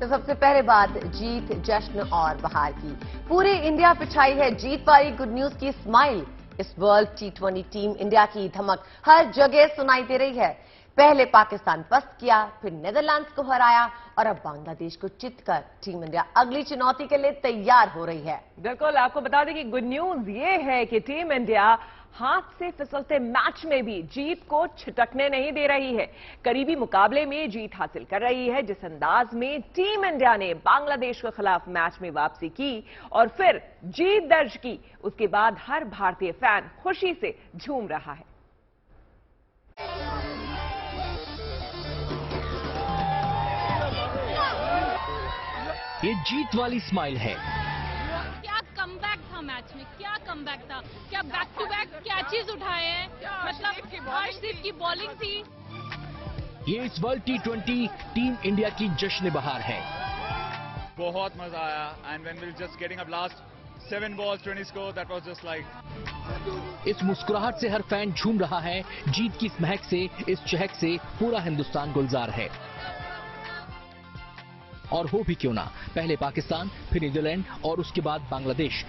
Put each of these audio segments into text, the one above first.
तो सबसे पहले बात जीत, जश्न और बहार की। पूरे इंडिया पे छाई है जीत पाई गुड न्यूज की स्माइल। इस वर्ल्ड T20 टीम इंडिया की धमक हर जगह सुनाई दे रही है। पहले पाकिस्तान पस्त किया, फिर नेदरलैंड्स को हराया और अब बांग्लादेश को जीतकर टीम इंडिया अगली चुनौती के लिए तैयार हो रही है। बिल्कुल, आपको बता दें कि गुड न्यूज ये है कि टीम इंडिया हाथ से फिसलते मैच में भी जीत को छिटकने नहीं दे रही है। करीबी मुकाबले में जीत हासिल कर रही है। जिस अंदाज में टीम इंडिया ने बांग्लादेश के खिलाफ मैच में वापसी की और फिर जीत दर्ज की, उसके बाद हर भारतीय फैन खुशी से झूम रहा है। ये जीत वाली स्माइल है। क्या कमबैक था मैच में, क्या कमबैक था, क्या बैक टू बैक कैचेस उठाए हैं, मतलब हर्षदीप की बॉलिंग थी। ये इस वर्ल्ड T20 टीम इंडिया की जश्न बहार है। बहुत मजा आया and when we were just getting up last 7 balls 20 score, that was just like। इस मुस्कुराहट से हर फैन झूम रहा है। जीत की इस महक से, इस चहक से पूरा हिंदुस्तान गुलजार है। और हो भी क्यों ना, पहले पाकिस्तान, फिर नीदरलैंड और उसके बाद बांग्लादेश।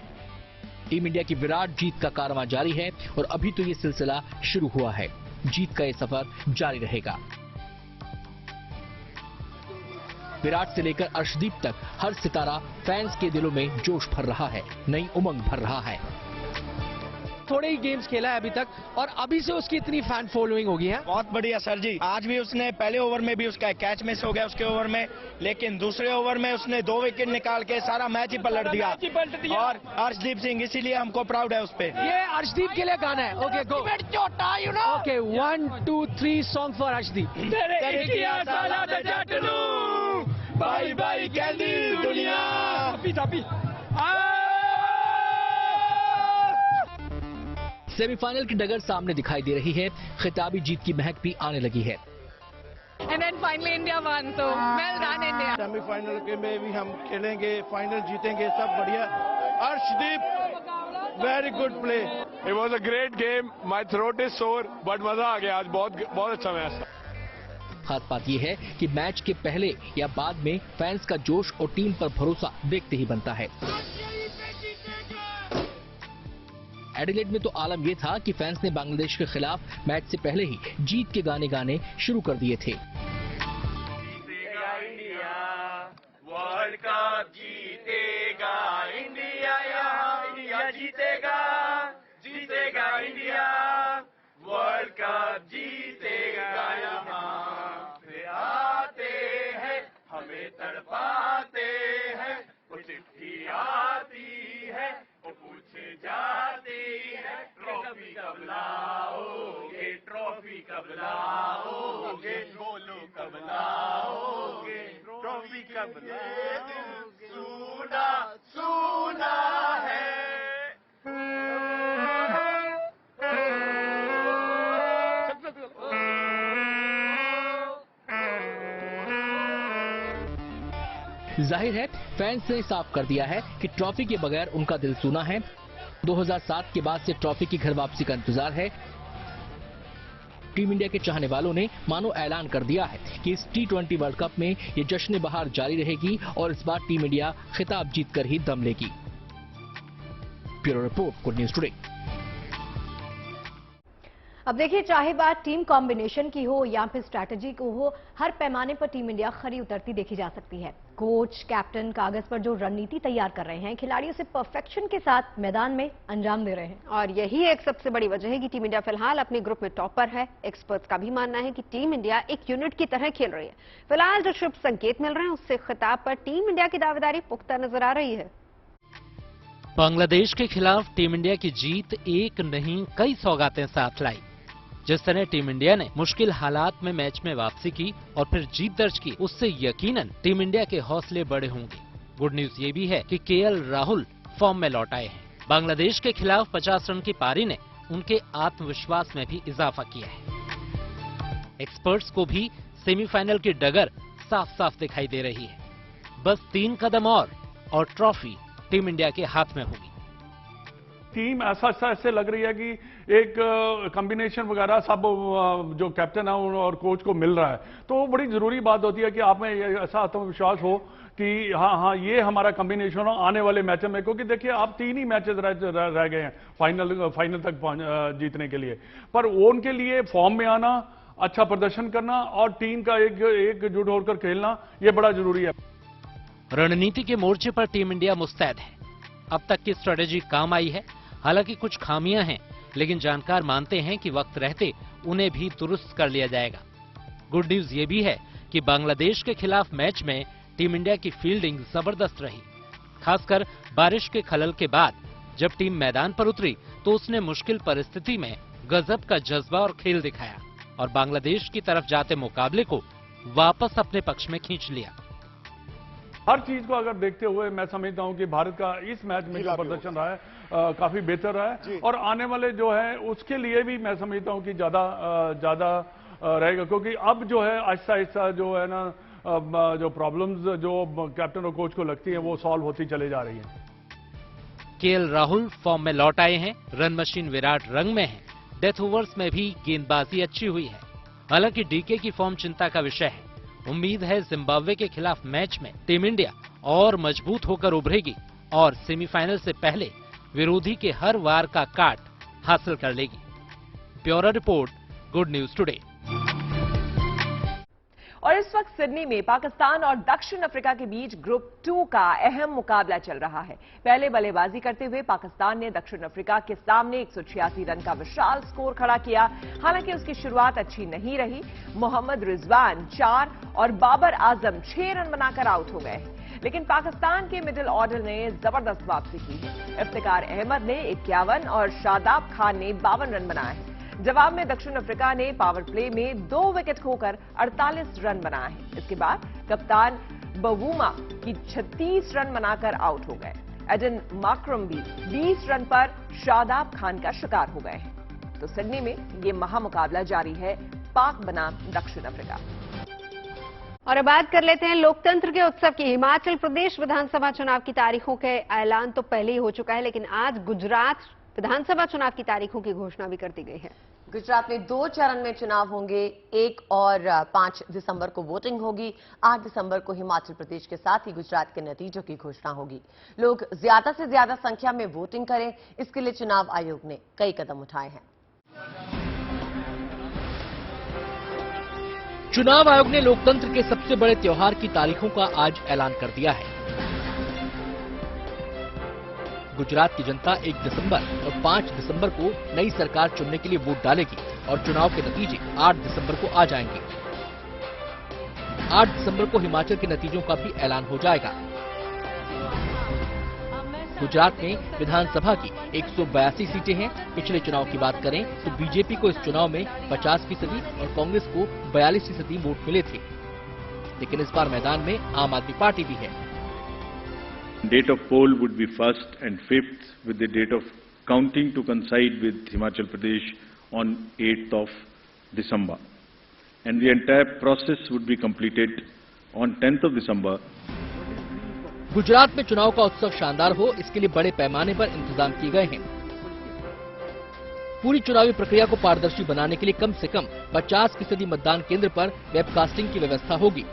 टीम इंडिया की विराट जीत का कारवां जारी है और अभी तो ये सिलसिला शुरू हुआ है। जीत का ये सफर जारी रहेगा। विराट से लेकर अर्शदीप तक हर सितारा फैंस के दिलों में जोश भर रहा है, नई उमंग भर रहा है। थोड़े ही गेम्स खेला है अभी तक और अभी से उसकी इतनी फैन फॉलोइंग हो गई है। बहुत बढ़िया सर जी। आज भी उसने पहले ओवर में भी उसका कैच मिस हो गया उसके ओवर में, लेकिन दूसरे ओवर में उसने 2 विकेट निकाल के सारा मैच ही पलट दिया। और अर्शदीप सिंह, इसीलिए हमको प्राउड है उस पे। ये अर्शदीप के लिए गाना है। Okay go. Okay 1 2 3 song for Arshdeep. Bye bye कहती दुनिया। सेमीफाइनल की डगर सामने दिखाई दे रही है। खिताबी जीत की महक भी आने लगी है। And then finally India won, so well done India. Semifinal के में भी हम खेलेंगे, फाइनल जीतेंगे, सब बढ़िया। Arshdeep very good play. It was a great game. My throat is sore, but मजा आ गया आज। बहुत अच्छा मैच था। खास बात यह है कि मैच के पहले या बाद में फैंस का जोश और टीम पर भरोसा देखते ही बनता है। एडिलेड में तो आलम यह था कि फैंस ने बांग्लादेश के खिलाफ मैच से पहले ही जीत के गाने गाने शुरू कर दिए थे। जीतेगा इंडिया, वर्ल्ड कप जीतेगा इंडिया, यहाँ इंडिया जीतेगा, जीतेगा इंडिया, वर्ल्ड कप जीतेगा यहाँ। वे आते हैं, हमें तड़पाते हैं, वो चिट्ठी आती है, वो पूछे जाती है, ट्रॉफी कब लाओगे, ट्रॉफी कब लाओगे, बोलो कब लाओगे, ट्रॉफी कब लाओगे, सुना सुना है। जाहिर है फैंस ने साफ कर दिया है कि ट्रॉफी के बगैर उनका दिल सूना है। 2007 के बाद से ट्रॉफी की घर वापसी का इंतजार है। टीम इंडिया के चाहने वालों ने मानो ऐलान कर दिया है कि इस T20 वर्ल्ड कप में ये जश्न बहार जारी रहेगी और इस बार टीम इंडिया खिताब जीतकर ही दम लेगी। Bureau report, good news today. अब देखिए, चाहे बात टीम कॉम्बिनेशन की हो या फिर स्ट्रैटेजी को हो, हर पैमाने पर टीम इंडिया खरी उतरती देखी जा सकती है। कोच, कैप्टन कागज पर जो रणनीति तैयार कर रहे हैं, खिलाड़ियों से परफेक्शन के साथ मैदान में अंजाम दे रहे हैं। और यही एक सबसे बड़ी वजह है कि टीम इंडिया फिलहाल अपने ग्रुप में टॉपर है। एक्सपर्ट्स का भी मानना है कि टीम इंडिया एक यूनिट की तरह खेल रही है। फिलहाल जो शुभ संकेत मिल रहे हैं, उससे खिताब पर टीम इंडिया की दावेदारी पुख्ता नजर आ रही है। बांग्लादेश के खिलाफ टीम इंडिया की जीत एक नहीं कई सौगातें साथ लाई। जिस तरह टीम इंडिया ने मुश्किल हालात में मैच में वापसी की और फिर जीत दर्ज की, उससे यकीनन टीम इंडिया के हौसले बड़े होंगे। गुड न्यूज ये भी है कि KL राहुल फॉर्म में लौट आए हैं। बांग्लादेश के खिलाफ 50 रन की पारी ने उनके आत्मविश्वास में भी इजाफा किया है। एक्सपर्ट्स को भी सेमीफाइनल की डगर साफ साफ दिखाई दे रही है। बस 3 कदम और ट्रॉफी टीम इंडिया के हाथ में होगी। टीम ऐसे लग रही है कि एक कॉम्बिनेशन वगैरह सब जो कैप्टन है और कोच को मिल रहा है। तो बड़ी जरूरी बात होती है कि आप में ऐसा आत्मविश्वास हो कि हाँ ये हमारा कॉम्बिनेशन हो आने वाले मैचों में, क्योंकि देखिए आप 3 ही मैचेस रह गए हैं फाइनल तक जीतने के लिए। पर उनके लिए फॉर्म में आना, अच्छा प्रदर्शन करना और टीम का एकजुट होकर खेलना, ये बड़ा जरूरी है। रणनीति के मोर्चे पर टीम इंडिया मुस्तैद है। अब तक की स्ट्रेटेजी काम आई है। हालांकि कुछ खामियां हैं, लेकिन जानकार मानते हैं कि वक्त रहते उन्हें भी दुरुस्त कर लिया जाएगा। गुड न्यूज ये भी है कि बांग्लादेश के खिलाफ मैच में टीम इंडिया की फील्डिंग जबरदस्त रही। खासकर बारिश के खलल के बाद जब टीम मैदान पर उतरी तो उसने मुश्किल परिस्थिति में गजब का जज्बा और खेल दिखाया और बांग्लादेश की तरफ जाते मुकाबले को वापस अपने पक्ष में खींच लिया। हर चीज को अगर देखते हुए मैं समझता हूं कि भारत का इस मैच में जो प्रदर्शन रहा है काफी बेहतर रहा है और आने वाले जो है उसके लिए भी मैं समझता हूं कि ज्यादा रहेगा, क्योंकि अब जो है आहिस्ता आहिस्ता जो है ना जो प्रॉब्लम्स जो कैप्टन और कोच को लगती हैं वो सॉल्व होती चले जा रही हैं। केएल राहुल फॉर्म में लौट आए हैं। रन मशीन विराट रंग में है। डेथ ओवर्स में भी गेंदबाजी अच्छी हुई है। हालांकि डीके की फॉर्म चिंता का विषय है। उम्मीद है जिम्बाब्वे के खिलाफ मैच में टीम इंडिया और मजबूत होकर उभरेगी और सेमीफाइनल से पहले विरोधी के हर वार का काट हासिल कर लेगी। Bureau report, good news today. और इस वक्त सिडनी में पाकिस्तान और दक्षिण अफ्रीका के बीच ग्रुप 2 का अहम मुकाबला चल रहा है। पहले बल्लेबाजी करते हुए पाकिस्तान ने दक्षिण अफ्रीका के सामने 186 रन का विशाल स्कोर खड़ा किया। हालांकि उसकी शुरुआत अच्छी नहीं रही। मोहम्मद रिजवान 4 और बाबर आजम 6 रन बनाकर आउट हो गए। लेकिन पाकिस्तान के मिडिल ऑर्डर ने जबरदस्त वापसी की। इफ्तिकार अहमद ने 51 और शादाब खान ने 52 रन बनाए हैं। जवाब में दक्षिण अफ्रीका ने पावर प्ले में 2 विकेट खोकर 48 रन बनाए हैं। इसके बाद कप्तान बवूमा की 36 रन बनाकर आउट हो गए। एडन मार्क्रम भी 20 रन पर शादाब खान का शिकार हो गए हैं। तो सिडनी में ये महामुकाबला जारी है, पाक बनाम दक्षिण अफ्रीका। और अब बात कर लेते हैं लोकतंत्र के उत्सव की। हिमाचल प्रदेश विधानसभा चुनाव की तारीखों के ऐलान तो पहले ही हो चुका है, लेकिन आज गुजरात विधानसभा चुनाव की तारीखों की घोषणा भी कर दी गई है। गुजरात में 2 चरण में चुनाव होंगे। 1 और 5 दिसंबर को वोटिंग होगी। 8 दिसंबर को हिमाचल प्रदेश के साथ ही गुजरात के नतीजों की घोषणा होगी। लोग ज्यादा से ज्यादा संख्या में वोटिंग करें, इसके लिए चुनाव आयोग ने कई कदम उठाए हैं। चुनाव आयोग ने लोकतंत्र के सबसे बड़े त्योहार की तारीखों का आज ऐलान कर दिया है। गुजरात की जनता 1 दिसंबर और 5 दिसंबर को नई सरकार चुनने के लिए वोट डालेगी और चुनाव के नतीजे 8 दिसंबर को आ जाएंगे। 8 दिसंबर को हिमाचल के नतीजों का भी ऐलान हो जाएगा। गुजरात में विधानसभा की 182 सीटें हैं। पिछले चुनाव की बात करें तो बीजेपी को इस चुनाव में 50% और कांग्रेस को 42% वोट मिले थे, लेकिन इस बार मैदान में आम आदमी पार्टी भी है। Date of poll would be 1st and 5th, with the date of counting to coincide with Himachal Pradesh on 8th of December. And the entire process would be completed on 10th of December. Gujarat में चुनाव का उत्सव शानदार हो, इसके लिए बड़े पैमाने पर इंतजाम किए गए हैं। पूरी चुनावी प्रक्रिया को पारदर्शी बनाने के लिए कम से कम 50% मतदान केंद्र पर वेबकास्टिंग की व्यवस्था होगी।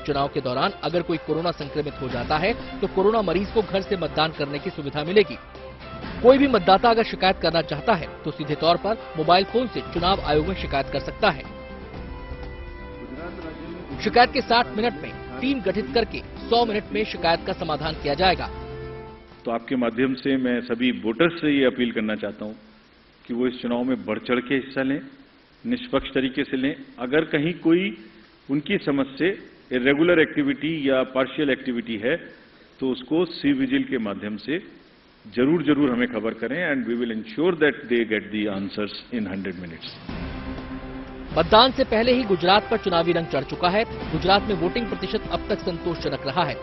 चुनाव के दौरान अगर कोई कोरोना संक्रमित हो जाता है तो कोरोना मरीज को घर से मतदान करने की सुविधा मिलेगी। कोई भी मतदाता अगर शिकायत करना चाहता है तो सीधे तौर पर मोबाइल फोन से चुनाव आयोग में शिकायत कर सकता है। शिकायत के 60 मिनट में टीम गठित करके 100 मिनट में शिकायत का समाधान किया जाएगा। तो आपके माध्यम से मैं सभी वोटर्स से ये अपील करना चाहता हूं कि वो इस चुनाव में बढ़ चढ़ के हिस्सा लें, निष्पक्ष तरीके से लें। अगर कहीं कोई उनकी समझ से इरेगुलर एक्टिविटी या पार्शियल एक्टिविटी है तो उसको सी विजिल के माध्यम से जरूर हमें खबर करें and we will ensure that they get the answers in 100 minutes. मतदान से पहले ही गुजरात पर चुनावी रंग चढ़ चुका है। गुजरात में वोटिंग प्रतिशत अब तक संतोषजनक रहा है।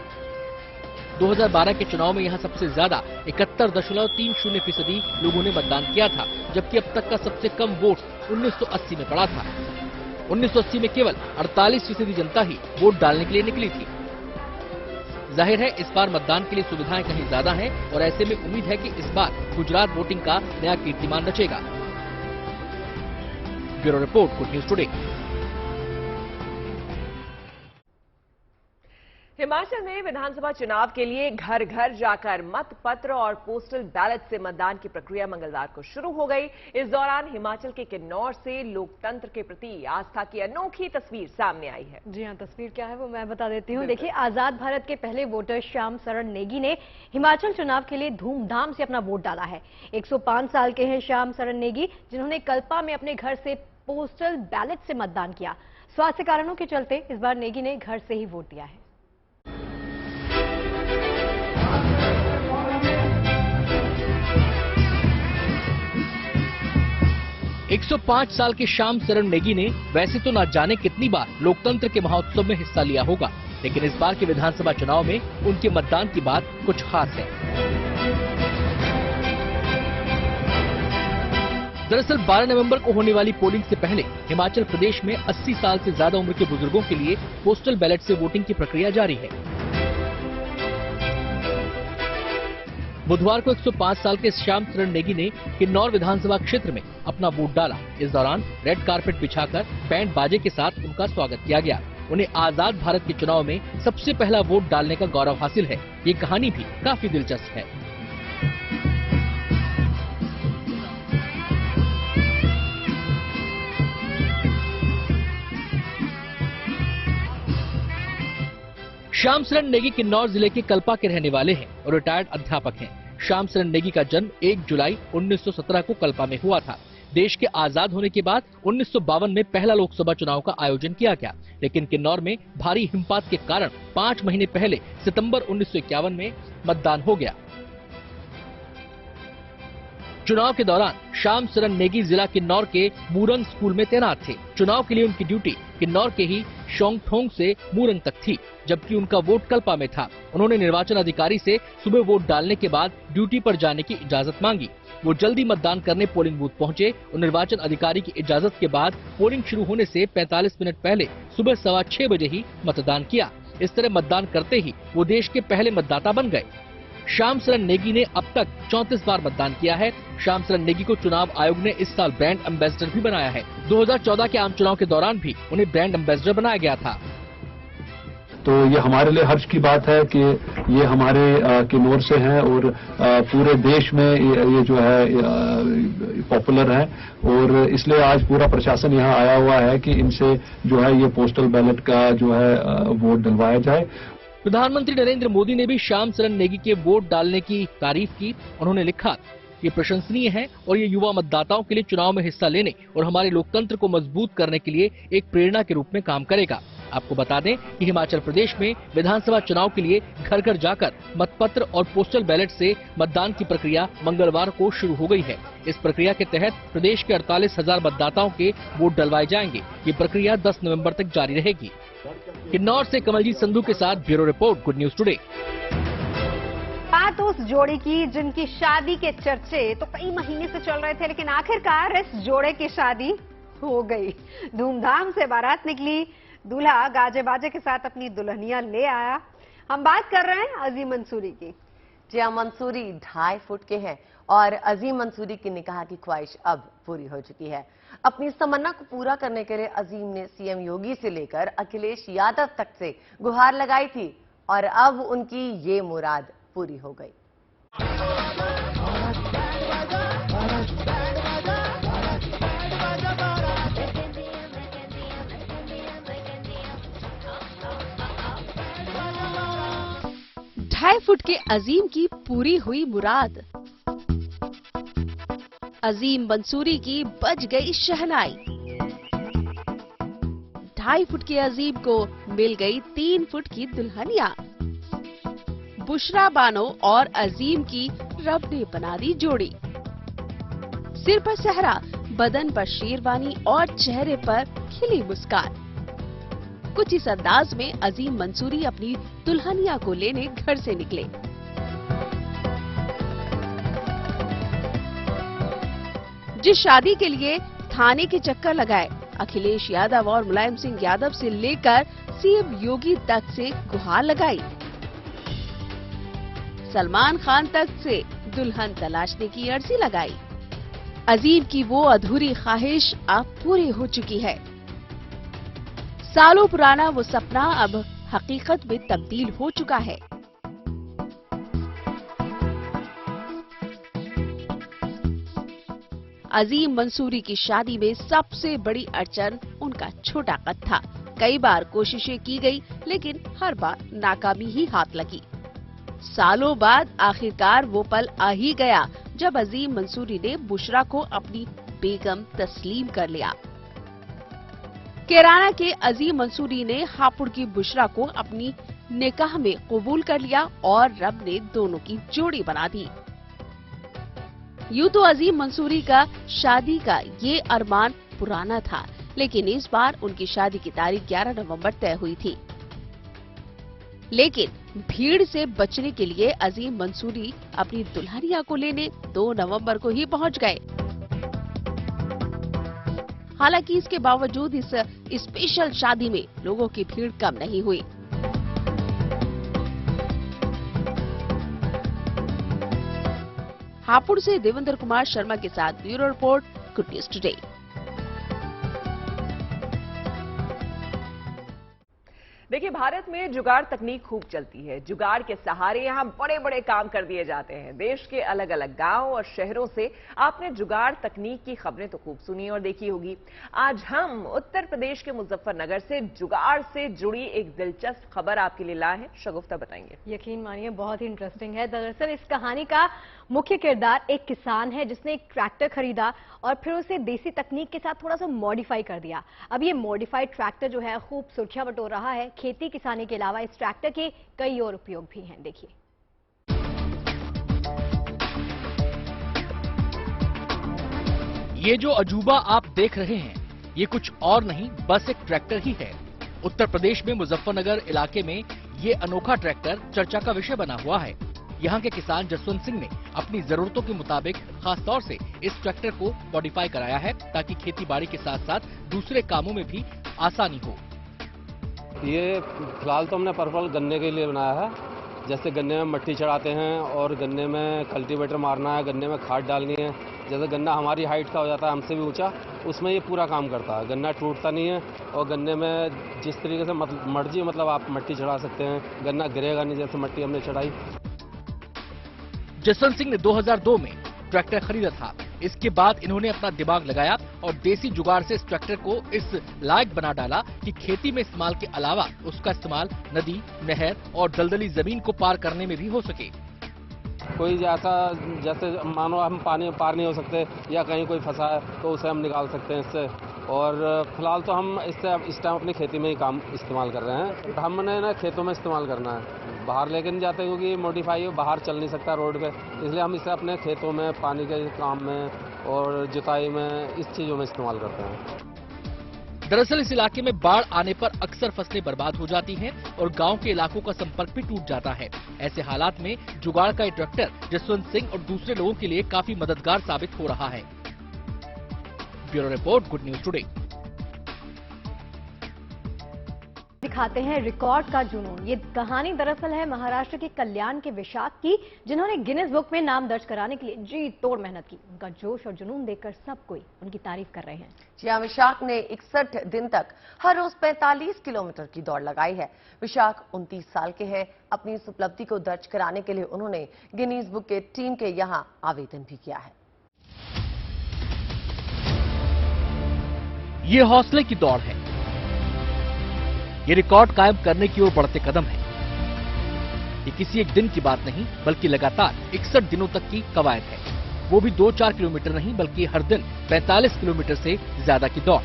2012 के चुनाव में यहां सबसे ज्यादा 71.30% लोगों ने मतदान किया था, जबकि अब तक का सबसे कम वोट 1980 में पड़ा था। 1980 में केवल 48% जनता ही वोट डालने के लिए निकली थी। जाहिर है इस बार मतदान के लिए सुविधाएं कहीं ज्यादा हैं और ऐसे में उम्मीद है कि इस बार गुजरात वोटिंग का नया कीर्तिमान रचेगा। Bureau report, good news today. Himachal में विधानसभा चुनाव के लिए घर घर जाकर मत पत्र और पोस्टल बैलेट से मतदान की प्रक्रिया मंगलवार को शुरू हो गई। इस दौरान हिमाचल के किन्नौर से लोकतंत्र के प्रति आस्था की अनोखी तस्वीर सामने आई है। जी हां, तस्वीर क्या है वो मैं बता देती हूँ। देखिए, आजाद भारत के पहले वोटर श्याम शरण नेगी ने हिमाचल चुनाव के लिए धूमधाम से अपना वोट डाला है। 105 साल के हैं श्याम शरण नेगी, जिन्होंने कल्पा में अपने घर से पोस्टल बैलेट से मतदान किया। स्वास्थ्य कारणों के चलते इस बार नेगी ने घर से ही वोट दिया है। 105 साल के श्याम शरण नेगी ने वैसे तो ना जाने कितनी बार लोकतंत्र के महोत्सव में हिस्सा लिया होगा, लेकिन इस बार के विधानसभा चुनाव में उनके मतदान की बात कुछ खास है। दरअसल 12 नवंबर को होने वाली पोलिंग से पहले हिमाचल प्रदेश में 80 साल से ज्यादा उम्र के बुजुर्गों के लिए पोस्टल बैलेट से वोटिंग की प्रक्रिया जारी है। बुधवार को 105 साल के श्याम शरण नेगी ने किन्नौर विधानसभा क्षेत्र में अपना वोट डाला। इस दौरान रेड कारपेट बिछाकर बैंड बाजे के साथ उनका स्वागत किया गया। उन्हें आजाद भारत के चुनाव में सबसे पहला वोट डालने का गौरव हासिल है। ये कहानी भी काफी दिलचस्प है। श्याम शरण नेगी किन्नौर जिले के कल्पा के रहने वाले हैं और रिटायर्ड अध्यापक हैं। श्याम शरण नेगी का जन्म 1 जुलाई 1917 को कल्पा में हुआ था। देश के आजाद होने के बाद 1952 में पहला लोकसभा चुनाव का आयोजन किया गया, लेकिन किन्नौर में भारी हिमपात के कारण 5 महीने पहले सितंबर 1951 में मतदान हो गया। चुनाव के दौरान श्याम शरण नेगी जिला किन्नौर के मूरंग स्कूल में तैनात थे। चुनाव के लिए उनकी ड्यूटी किन्नौर के ही शोंगथोंग से मूरंग तक थी, जबकि उनका वोट कल्पा में था। उन्होंने निर्वाचन अधिकारी से सुबह वोट डालने के बाद ड्यूटी पर जाने की इजाजत मांगी। वो जल्दी मतदान करने पोलिंग बूथ पहुंचे और निर्वाचन अधिकारी की इजाजत के बाद पोलिंग शुरू होने से 45 मिनट पहले सुबह 6:15 बजे ही मतदान किया। इस तरह मतदान करते ही वो देश के पहले मतदाता बन गए। श्याम शरण नेगी ने अब तक 34 बार मतदान किया है। श्याम शरण नेगी को चुनाव आयोग ने इस साल ब्रांड एम्बेसडर भी बनाया है। 2014 के आम चुनाव के दौरान भी उन्हें ब्रांड एम्बेसडर बनाया गया था। तो ये हमारे लिए हर्ष की बात है कि ये हमारे किन्नौर से हैं और पूरे देश में ये जो है पॉपुलर है, और इसलिए आज पूरा प्रशासन यहाँ आया हुआ है कि इनसे जो है ये पोस्टल बैलेट का जो है वोट डलवाया जाए। प्रधानमंत्री नरेंद्र मोदी ने भी श्याम शरण नेगी के वोट डालने की तारीफ की। उन्होंने लिखा, ये प्रशंसनीय है और ये युवा मतदाताओं के लिए चुनाव में हिस्सा लेने और हमारे लोकतंत्र को मजबूत करने के लिए एक प्रेरणा के रूप में काम करेगा। आपको बता दें कि हिमाचल प्रदेश में विधानसभा चुनाव के लिए घर घर जाकर मतपत्र और पोस्टल बैलेट से मतदान की प्रक्रिया मंगलवार को शुरू हो गई है। इस प्रक्रिया के तहत प्रदेश के 48,000 मतदाताओं के वोट डलवाए जाएंगे। ये प्रक्रिया 10 नवंबर तक जारी रहेगी। किन्नौर से कमलजीत संधू के साथ bureau report, good news today. बात उस जोड़ी की जिनकी शादी के चर्चे तो कई महीने से चल रहे थे, लेकिन आखिरकार इस जोड़े की शादी हो गई। धूमधाम से बारात निकली, दूल्हा गाजे बाजे के साथ अपनी दुल्हनिया ले आया। हम बात कर रहे हैं अजीम मंसूरी की। जी हाँ, मंसूरी 2.5 फुट के हैं और अजीम मंसूरी की निकाह की ख्वाहिश अब पूरी हो चुकी है। अपनी इस तमन्ना को पूरा करने के लिए अजीम ने सीएम योगी से लेकर अखिलेश यादव तक से गुहार लगाई थी और अब उनकी ये मुराद पूरी हो गई। ढाई फुट के अजीम की पूरी हुई मुराद। अजीम मंसूरी की बज गई शहनाई। 2.5 फुट के अजीम को मिल गई 3 फुट की दुल्हनिया। बुशरा बानो और अजीम की रब ने बना दी जोड़ी। सिर पर सहरा, बदन पर शेरवानी और चेहरे पर खिली मुस्कान। कुछ इस अंदाज में अजीम मंसूरी अपनी दुल्हनिया को लेने घर से निकले। जिस शादी के लिए थाने के चक्कर लगाए, अखिलेश यादव और मुलायम सिंह यादव से लेकर सीएम योगी तक से गुहार लगाई। सलमान खान तक से दुल्हन तलाशने की अर्जी लगाई। अजीम की वो अधूरी ख्वाहिश अब पूरी हो चुकी है। सालों पुराना वो सपना अब हकीकत में तब्दील हो चुका है। अजीम मंसूरी की शादी में सबसे बड़ी अड़चन उनका छोटा कद था। कई बार कोशिशें की गई, लेकिन हर बार नाकामी ही हाथ लगी। सालों बाद आखिरकार वो पल आ ही गया जब अजीम मंसूरी ने बुशरा को अपनी बेगम तस्लीम कर लिया। कैराना के अजीम मंसूरी ने हापुड़ की बुशरा को अपनी निकाह में कबूल कर लिया और रब ने दोनों की जोड़ी बना दी। यूं तो अजीम मंसूरी का शादी का ये अरमान पुराना था, लेकिन इस बार उनकी शादी की तारीख 11 नवंबर तय हुई थी। लेकिन भीड़ से बचने के लिए अजीम मंसूरी अपनी दुल्हनिया को लेने 2 नवंबर को ही पहुंच गए। हालांकि इसके बावजूद इस स्पेशल शादी में लोगों की भीड़ कम नहीं हुई। हापुड़ से देवेंद्र कुमार शर्मा के साथ bureau report, good news today. देखिए, भारत में जुगाड़ तकनीक खूब चलती है। जुगाड़ के सहारे यहाँ बड़े बड़े काम कर दिए जाते हैं। देश के अलग अलग गांव और शहरों से आपने जुगाड़ तकनीक की खबरें तो खूब सुनी और देखी होगी। आज हम उत्तर प्रदेश के मुजफ्फरनगर से जुगाड़ से जुड़ी एक दिलचस्प खबर आपके लिए लाए हैं। शगुफ्ता बताएंगे। यकीन मानिए, बहुत ही इंटरेस्टिंग है। दरअसल इस कहानी का मुख्य किरदार एक किसान है जिसने एक ट्रैक्टर खरीदा और फिर उसे देसी तकनीक के साथ थोड़ा सा मॉडिफाई कर दिया। अब ये मॉडिफाइड ट्रैक्टर जो है खूब सुर्खियां बटोर रहा है। खेती किसानी के अलावा इस ट्रैक्टर के कई और उपयोग भी हैं। देखिए, ये जो अजूबा आप देख रहे हैं, ये कुछ और नहीं, बस एक ट्रैक्टर ही है। उत्तर प्रदेश में मुजफ्फरनगर इलाके में ये अनोखा ट्रैक्टर चर्चा का विषय बना हुआ है। यहाँ के किसान जसवंत सिंह ने अपनी जरूरतों के मुताबिक खास तौर से इस ट्रैक्टर को मॉडिफाई कराया है ताकि खेती बाड़ी के साथ साथ दूसरे कामों में भी आसानी हो। ये फिलहाल तो हमने पर्पल गन्ने के लिए बनाया है। जैसे गन्ने में मट्टी चढ़ाते हैं और गन्ने में कल्टीवेटर मारना है, गन्ने में खाद डालनी है। जैसे गन्ना हमारी हाइट का हो जाता है, हमसे भी ऊंचा, उसमें ये पूरा काम करता है। गन्ना टूटता नहीं है और गन्ने में जिस तरीके से मर्जी मतलब आप मट्टी चढ़ा सकते हैं, गन्ना गिरेगा नहीं। जैसे मट्टी हमने चढ़ाई। जसवंत सिंह ने 2002 में ट्रैक्टर खरीदा था। इसके बाद इन्होंने अपना दिमाग लगाया और देसी जुगाड़ से इस ट्रैक्टर को इस लायक बना डाला कि खेती में इस्तेमाल के अलावा उसका इस्तेमाल नदी, नहर और दलदली जमीन को पार करने में भी हो सके। कोई ऐसा जैसे मानो हम पानी पार नहीं हो सकते या कहीं कोई फंसा है तो उसे हम निकाल सकते हैं इससे। और फिलहाल तो हम इससे इस टाइम अपनी खेती में ही काम इस्तेमाल कर रहे हैं। हमने ना खेतों में इस्तेमाल करना है, बाहर लेके नहीं जाते क्योंकि मॉडिफाई है, बाहर चल नहीं सकता रोड पे। इसलिए हम इसे अपने खेतों में, पानी के काम में और जुताई में, इस चीज़ों में इस्तेमाल करते हैं। दरअसल इस इलाके में बाढ़ आने पर अक्सर फसलें बर्बाद हो जाती हैं और गांव के इलाकों का संपर्क भी टूट जाता है। ऐसे हालात में जुगाड़ का ये ट्रैक्टर जसवंत सिंह और दूसरे लोगों के लिए काफी मददगार साबित हो रहा है। Bureau report, good news today. दिखाते हैं रिकॉर्ड का जुनून। ये कहानी दरअसल है महाराष्ट्र के कल्याण के विशाख की, जिन्होंने गिनीज बुक में नाम दर्ज कराने के लिए जी तोड़ मेहनत की। उनका जोश और जुनून देखकर सब कोई उनकी तारीफ कर रहे हैं। जी हां, विशाख ने 61 दिन तक हर रोज 45 किलोमीटर की दौड़ लगाई है। विशाख 29 साल के हैं। अपनी इस उपलब्धि को दर्ज कराने के लिए उन्होंने गिनीज बुक के टीम के यहाँ आवेदन भी किया है। ये हौसले की दौड़ है। ये रिकॉर्ड कायम करने की ओर बढ़ते कदम है। ये किसी एक दिन की बात नहीं, बल्कि लगातार 61 दिनों तक की कवायद है। वो भी 2-4 किलोमीटर नहीं, बल्कि हर दिन 45 किलोमीटर से ज्यादा की दौड़।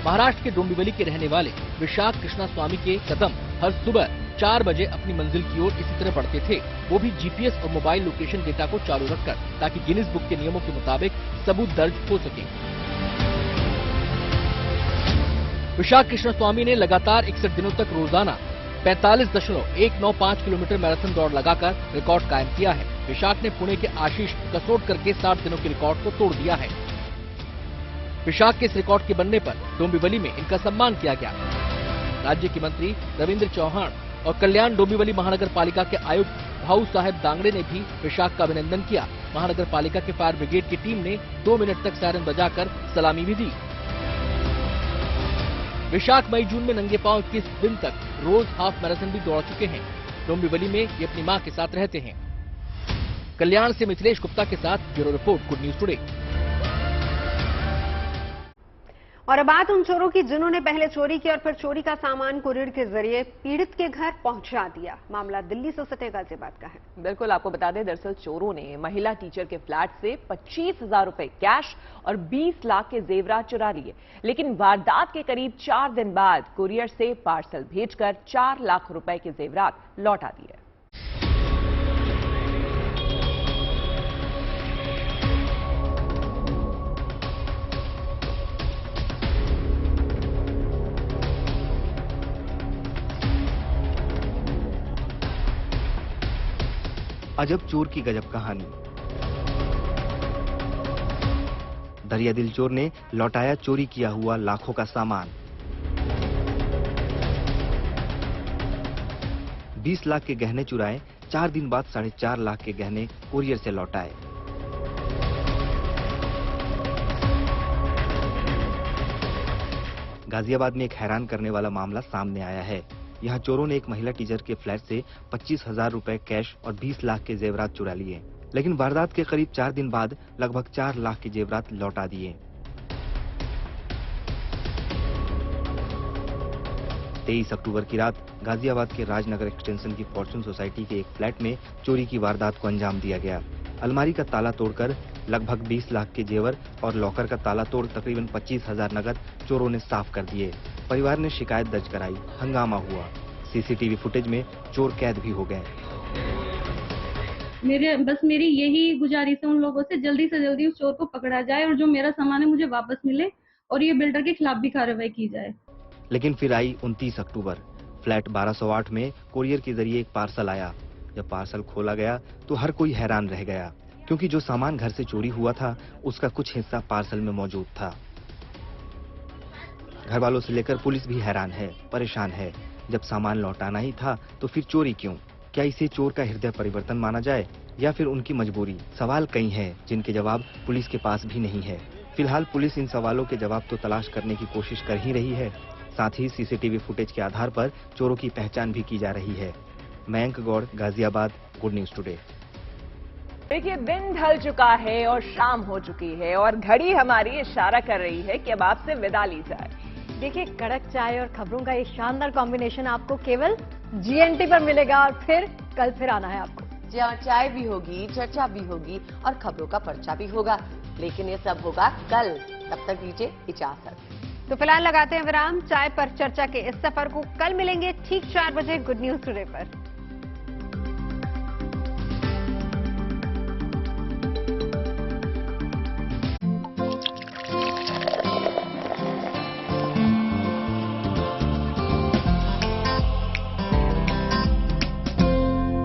महाराष्ट्र के डोंबिवली के रहने वाले विशाख कृष्णा स्वामी के कदम हर सुबह 4 बजे अपनी मंजिल की ओर इसी तरह बढ़ते थे, वो भी जीपीएस और मोबाइल लोकेशन डेटा को चालू रखकर, ताकि गिनीज बुक के नियमों के मुताबिक सबूत दर्ज हो सके। विशाख कृष्ण स्वामी ने लगातार 61 दिनों तक रोजाना 45.195 किलोमीटर मैराथन दौड़ लगाकर रिकॉर्ड कायम किया है। विशाख ने पुणे के आशीष कसोटकर के 60 दिनों के रिकॉर्ड को तोड़ दिया है। विशाख के इस रिकॉर्ड के बनने पर डोंबिवली में इनका सम्मान किया गया। राज्य के मंत्री रविंद्र चौहान और कल्याण डोंबिवली महानगर पालिका के आयुक्त भाऊ साहेब दांगड़े ने भी विशाख का अभिनंदन किया। महानगर पालिका के फायर ब्रिगेड की टीम ने 2 मिनट तक सायरन बजाकर सलामी भी दी। विशाख मई जून में नंगे पांव 21 दिन तक रोज हाफ मैराथन भी दौड़ चुके हैं। डोंबिवली में ये अपनी मां के साथ रहते हैं। कल्याण से मिथिलेश गुप्ता के साथ bureau report, good news today. और अब बात उन चोरों की जिन्होंने पहले चोरी की और फिर चोरी का सामान कुरियर के जरिए पीड़ित के घर पहुंचा दिया। मामला दिल्ली से सटे गाजियाबाद का है। बिल्कुल, आपको बता दें, दरअसल चोरों ने महिला टीचर के फ्लैट से 25,000 रुपए कैश और 20 लाख के जेवरात चुरा लिए। लेकिन वारदात के करीब 4 दिन बाद कुरियर से पार्सल भेजकर 4 लाख रुपए के जेवरात लौटा दिए। अजब चोर की गजब कहानी। दरियादिल चोर ने लौटाया चोरी किया हुआ लाखों का सामान। 20 लाख के गहने चुराए, 4 दिन बाद 4.5 लाख के गहने कुरियर से लौटाए। गाजियाबाद में एक हैरान करने वाला मामला सामने आया है। यहाँ चोरों ने एक महिला टीचर के फ्लैट से 25,000 रुपए कैश और 20 लाख के जेवरात चुरा लिए, लेकिन वारदात के करीब 4 दिन बाद लगभग 4 लाख के जेवरात लौटा दिए। 23 अक्टूबर की रात गाजियाबाद के राजनगर एक्सटेंशन की फॉर्चून सोसाइटी के एक फ्लैट में चोरी की वारदात को अंजाम दिया गया। अलमारी का ताला तोड़कर लगभग 20 लाख के जेवर और लॉकर का ताला तोड़ तकरीबन 25,000 नकद चोरों ने साफ कर दिए। परिवार ने शिकायत दर्ज कराई, हंगामा हुआ। सीसीटीवी फुटेज में चोर कैद भी हो गए। मेरी यही गुजारिश है उन लोगों से, जल्दी से जल्दी उस चोर को पकड़ा जाए और जो मेरा सामान है मुझे वापस मिले और ये बिल्डर के खिलाफ भी कार्रवाई की जाए। लेकिन फिर आई 29 अक्टूबर। फ्लैट 1208 में कुरियर के जरिए एक पार्सल आया। जब पार्सल खोला गया तो हर कोई हैरान रह गया, क्योंकि जो सामान घर से चोरी हुआ था उसका कुछ हिस्सा पार्सल में मौजूद था। घर वालों से लेकर पुलिस भी हैरान है, परेशान है। जब सामान लौटाना ही था तो फिर चोरी क्यों? क्या इसे चोर का हृदय परिवर्तन माना जाए या फिर उनकी मजबूरी? सवाल कई हैं जिनके जवाब पुलिस के पास भी नहीं है। फिलहाल पुलिस इन सवालों के जवाब तो तलाश करने की कोशिश कर ही रही है, साथ ही सीसीटीवी फुटेज के आधार पर चोरों की पहचान भी की जा रही है। Mayank Gaur, Ghaziabad, good news today. देखिए, दिन ढल चुका है और शाम हो चुकी है और घड़ी हमारी इशारा कर रही है कि अब आपसे विदा ली जाए। देखिए, कड़क चाय और खबरों का ये शानदार कॉम्बिनेशन आपको केवल जीएनटी पर मिलेगा और फिर कल फिर आना है आपको, जहाँ चाय भी होगी, चर्चा भी होगी और खबरों का पर्चा भी होगा। लेकिन ये सब होगा कल। तब तक दीजिए इजाजत। तो फिलहाल लगाते हैं विराम। चाय पर चर्चा के इस सफर को कल मिलेंगे ठीक 4 बजे गुड न्यूज टुडे पर।